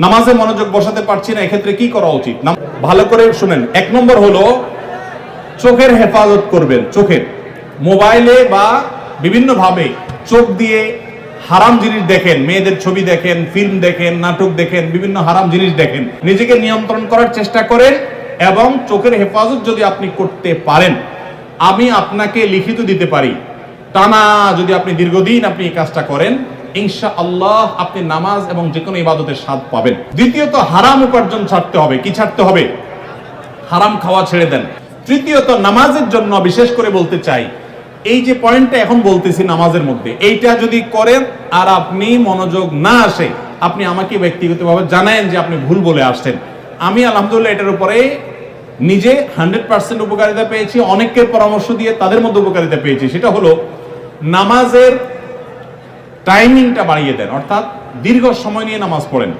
নামাজে মনোযোগ বসাতে পারছি না, এক্ষেত্রে কি করা উচিত? ভালো করে শুনেন। 1 নম্বর হলো চোখের হেফাজত করবেন। চোখের, মোবাইলে বা বিভিন্ন ভাবে চোখ দিয়ে হারাম জিনিস দেখেন, মেয়েদের ছবি দেখেন, ফিল্ম দেখেন, নাটক দেখেন, বিভিন্ন হারাম জিনিস দেখেন, নিজেকে নিয়ন্ত্রণ করার চেষ্টা করেন। এবং চোখের হেফাজত যদি আপনি করতে পারেন, আমি আপনাকে লিখিত দিতে পারি, টানা যদি আপনি দীর্ঘদিন আপনি এই কাজটা করেন, ইনশাআল্লাহ আপনি নামাজ এবং যে কোনো ইবাদতের স্বাদ পাবেন। দ্বিতীয়ত, হারাম উপার্জন ছাড়তে হবে। কি ছাড়তে হবে? হারাম খাওয়া ছেড়ে দেন। তৃতীয়ত, নামাজের জন্য বিশেষ করে বলতে চাই, এই যে পয়েন্টটা এখন বলতেছি নামাজের মধ্যে, এইটা যদি করেন আর আপনি মনোযোগ না আসে, আপনি আমাকে ব্যক্তিগতভাবে জানায়েন যে আপনি ভুল বলে আসছেন। আমি আলহামদুলিল্লাহ এটার উপরে নিজে 100% উপকারিতা পেয়েছি, অনেকের পরামর্শ দিয়ে তাদের মধ্যে উপকারিতা পেয়েছি। সেটা হলো নামাজের টাইমিংটা বাড়িয়ে দেন, অর্থাৎ দীর্ঘ সময় নিয়ে নামাজ পড়েন।